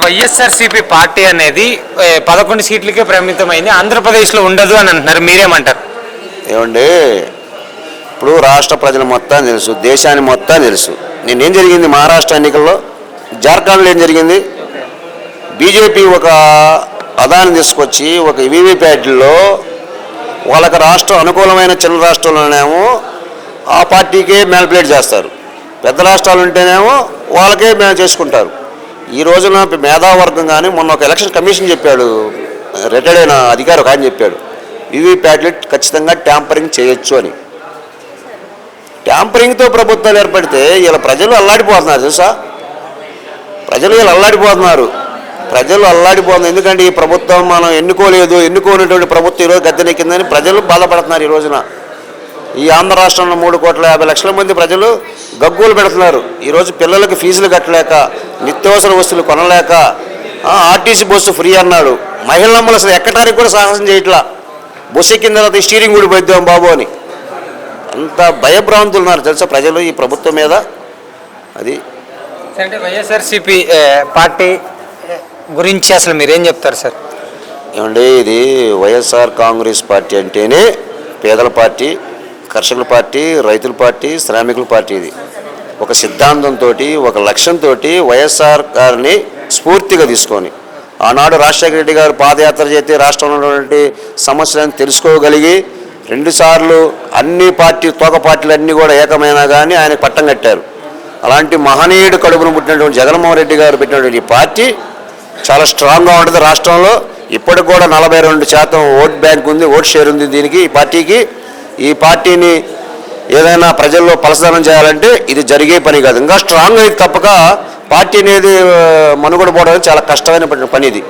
YSRCP party అనేది 11 సీట్లకే పరిమితమైంది, ఆంధ్రప్రదేశ్లో ఉండదు అని అంటున్నారు. మీరేమంటారు? ఏమండి, ఇప్పుడు రాష్ట్ర ప్రజలు మొత్తం తెలుసు, దేశాన్ని మొత్తం తెలుసు. నేనేం జరిగింది మహారాష్ట్ర ఎన్నికల్లో, జార్ఖండ్లో ఏం జరిగింది? బీజేపీ ఒక అదాన్ని తీసుకొచ్చి ఒక వీవీప్యాట్లో వాళ్ళకి రాష్ట్రం అనుకూలమైన చిన్న రాష్ట్రంలోనేమో ఆ పార్టీకే మ్యానిపులేట్ చేస్తారు, పెద్ద రాష్ట్రాలు ఉంటేనేమో వాళ్ళకే చేసుకుంటారు. ఈ రోజున మేధావర్గం కానీ మొన్న ఒక ఎలక్షన్ కమిషన్ చెప్పాడు, రిటైర్డ్ అయిన అధికారి ఒక ఆయన చెప్పాడు, వీవీప్యాట్లు ఖచ్చితంగా ట్యాంపరింగ్ చేయొచ్చు అని. ట్యాంపరింగ్తో ప్రభుత్వాలు ఏర్పడితే ఇలా ప్రజలు అల్లాడిపోతున్నారు తెలుసా. ప్రజలు అల్లాడిపోతున్నారు. ఎందుకంటే ఈ ప్రభుత్వం మనం ఎన్నుకోనటువంటి ప్రభుత్వం ఈరోజు గద్దెనెక్కిందని ప్రజలు బాధపడుతున్నారు. ఈ రోజున ఈ ఆంధ్ర రాష్ట్రంలో 3,50,00,000 మంది ప్రజలు గగ్గోలు పెడుతున్నారు. ఈరోజు పిల్లలకు ఫీజులు కట్టలేక, నిత్యావసర వస్తువులు కొనలేక, ఆర్టీసీ బస్సు ఫ్రీ అన్నాడు, మహిళమ్మలు అసలు ఎక్కడానికి కూడా సాహసం చేయట్లా, బస్సు ఎక్కిన తర్వాత స్టీరింగ్ ఊడిపోద్దాం బాబు అని అంత భయభ్రాంతులు ఉన్నారు తెలుసా ప్రజలు ఈ ప్రభుత్వం మీద. అది అంటే వైఎస్ఆర్సీపీ పార్టీ గురించి అసలు మీరేం చెప్తారు సార్? ఏమండి, ఇది వైఎస్ఆర్ కాంగ్రెస్ పార్టీ అంటేనే పేదల పార్టీ, కర్షకుల పార్టీ, రైతుల పార్టీ, శ్రామికుల పార్టీ. ఇది ఒక సిద్ధాంతంతో, ఒక లక్ష్యంతో వైఎస్ఆర్ గారిని స్ఫూర్తిగా తీసుకొని ఆనాడు రాజశేఖర రెడ్డి గారు పాదయాత్ర చేస్తే రాష్ట్రంలో ఉన్నటువంటి సమస్యలను తెలుసుకోగలిగి 2 సార్లు అన్ని తోక పార్టీలు అన్నీ కూడా ఏకమైనా కానీ ఆయన పట్టం కట్టారు. అలాంటి మహనీయుడు కడుపును పుట్టినటువంటి జగన్మోహన్ రెడ్డి గారు పెట్టినటువంటి ఈ పార్టీ చాలా స్ట్రాంగ్గా ఉంటుంది రాష్ట్రంలో. ఇప్పటికి కూడా 42% ఓట్ బ్యాంక్ ఉంది, ఓట్ షేర్ ఉంది దీనికి, ఈ పార్టీకి. ఈ పార్టీని ఏదైనా ప్రజల్లో పలసదనం చేయాలంటే ఇది జరిగే పని కాదు. ఇంకా స్ట్రాంగ్ అయితే తప్పక పార్టీ అనేది మనుగడ పోవడానికి చాలా కష్టమైన పని ఇది.